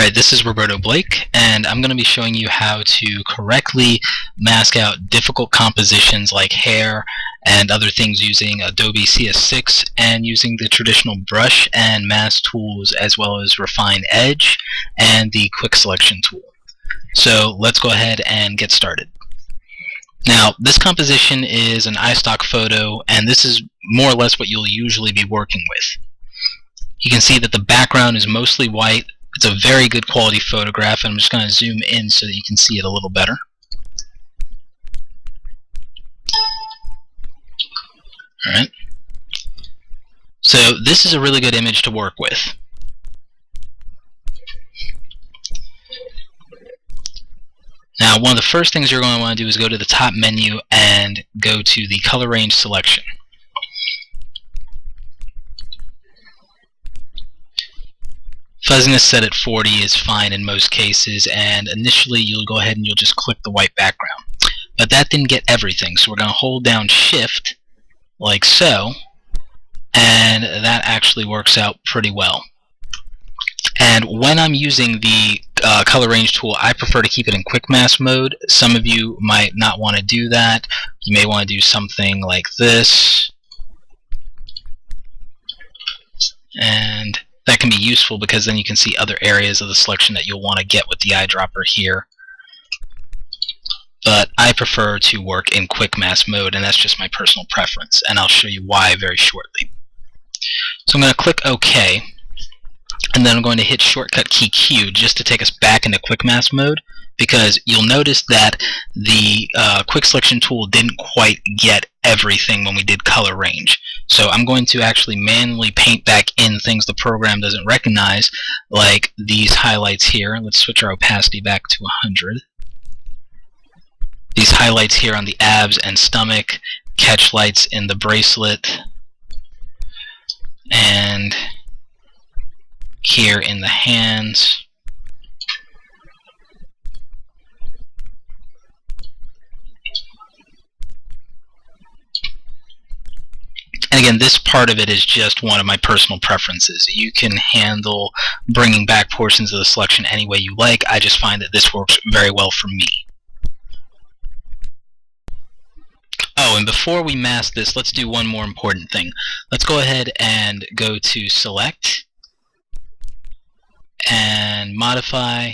Alright, this is Roberto Blake, and I'm going to be showing you how to correctly mask out difficult compositions like hair and other things using Adobe CS6 and using the traditional brush and mask tools as well as Refine Edge and the Quick Selection tool. So let's go ahead and get started. Now, this composition is an iStock photo, and this is more or less what you'll usually be working with. You can see that the background is mostly white. It's a very good quality photograph, and I'm just going to zoom in so that you can see it a little better. Alright. So this is a really good image to work with. Now, one of the first things you're going to want to do is go to the top menu and go to the color range selection. Fuzziness set at 40 is fine in most cases, and initially you'll go ahead and you'll just click the white background. But that didn't get everything, so we're going to hold down Shift like so, and that actually works out pretty well. And when I'm using the color range tool, I prefer to keep it in quick mask mode. Some of you might not want to do that. You may want to do something like this, and that can be useful because then you can see other areas of the selection that you'll want to get with the eyedropper here. But I prefer to work in quick mask mode, and that's just my personal preference, and I'll show you why very shortly. So I'm going to click OK, and then I'm going to hit shortcut key Q just to take us back into quick mask mode, because you'll notice that the quick selection tool didn't quite get everything when we did color range. So I'm going to actually manually paint back in things the program doesn't recognize, like these highlights here. Let's switch our opacity back to 100. These highlights here on the abs and stomach, catch lights in the bracelet, and here in the hands. And again, this part of it is just one of my personal preferences. You can handle bringing back portions of the selection any way you like. I just find that this works very well for me. Oh, and before we mask this, let's do one more important thing. Let's go ahead and go to Select and Modify,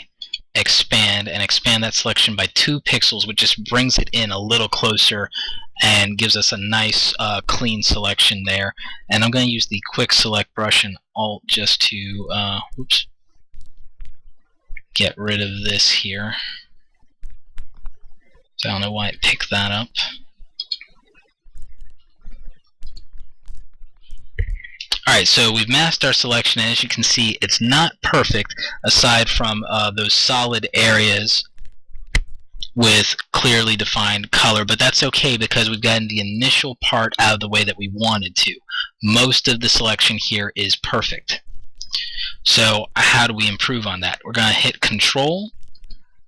Expand, and expand that selection by 2 pixels, which just brings it in a little closer and gives us a nice clean selection there. And I'm going to use the quick select brush and Alt just to get rid of this here. So I don't know why it picked that up. Alright, so we've masked our selection, and as you can see, it's not perfect aside from those solid areas with clearly defined color, but that's okay because we've gotten the initial part out of the way that we wanted to. Most of the selection here is perfect. So how do we improve on that? We're going to hit Control,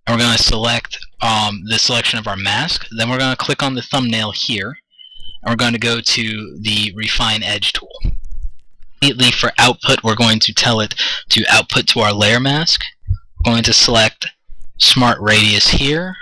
and we're going to select the selection of our mask. Then we're going to click on the thumbnail here, and we're going to go to the Refine Edge tool. Immediately for output, we're going to tell it to output to our layer mask. We're going to select Smart Radius here.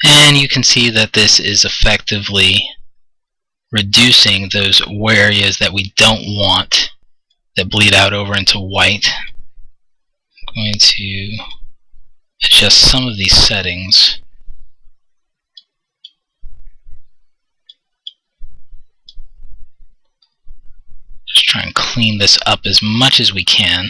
And you can see that this is effectively reducing those areas that we don't want that bleed out over into white. I'm going to adjust some of these settings. Just try and clean this up as much as we can.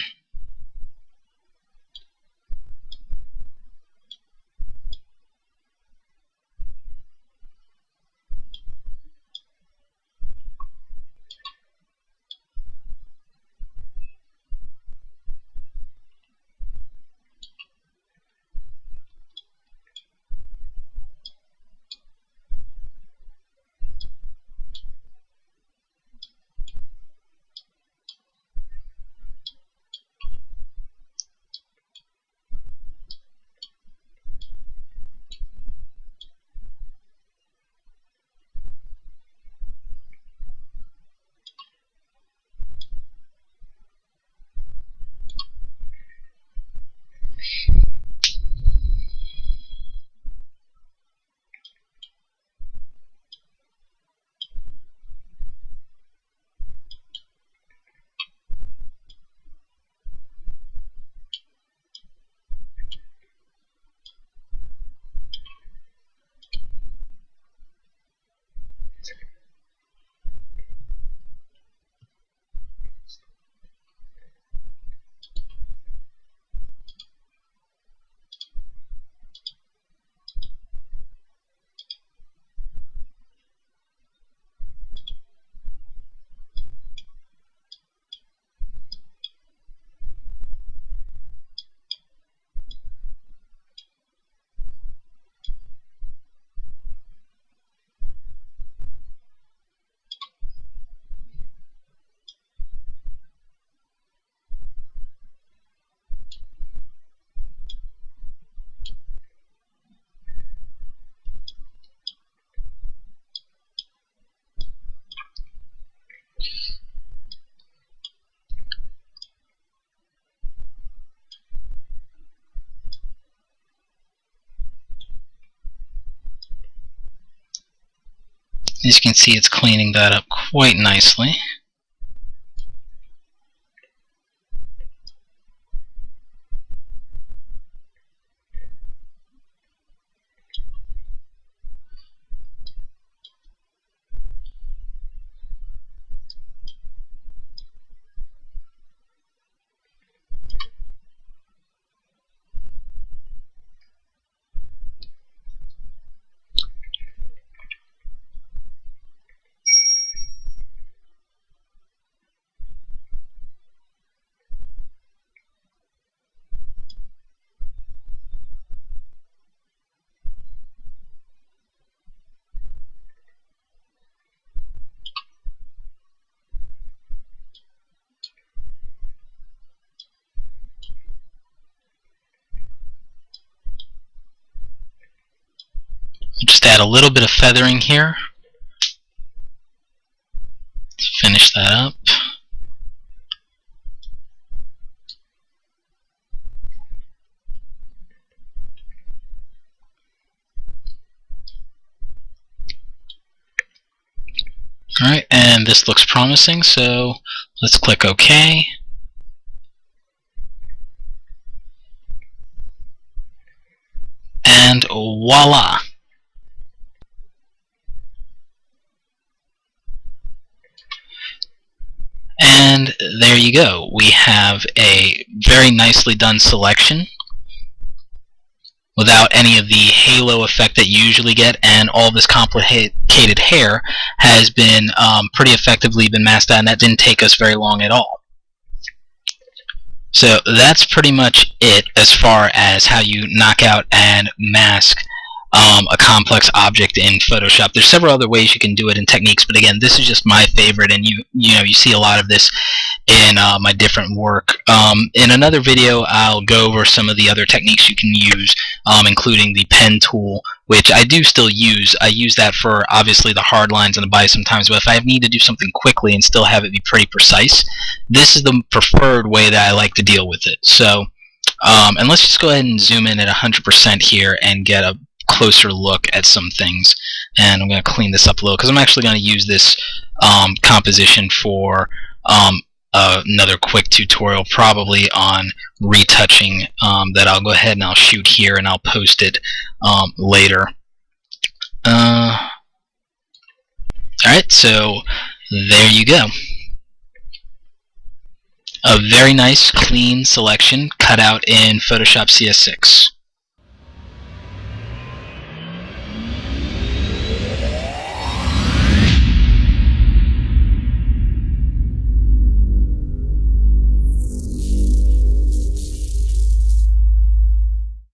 As you can see, it's cleaning that up quite nicely. Just add a little bit of feathering here. Finish that up. Alright, and this looks promising, so let's click OK. And voila! And there you go. We have a very nicely done selection without any of the halo effect that you usually get, and all this complicated hair has been pretty effectively been masked out, and that didn't take us very long at all. So that's pretty much it as far as how you knock out and mask a complex object in Photoshop. There's several other ways you can do it in techniques, but again, this is just my favorite, and you see a lot of this in my different work. In another video, I'll go over some of the other techniques you can use, including the pen tool, which I do still use. I use that for obviously the hard lines on the body sometimes, but if I need to do something quickly and still have it be pretty precise, this is the preferred way that I like to deal with it. So, and let's just go ahead and zoom in at 100% here and get a closer look at some things. And I'm going to clean this up a little because I'm actually going to use this composition for another quick tutorial, probably on retouching, that I'll go ahead and I'll shoot here and I'll post it later. Alright, so there you go. A very nice clean selection cut out in Photoshop CS6.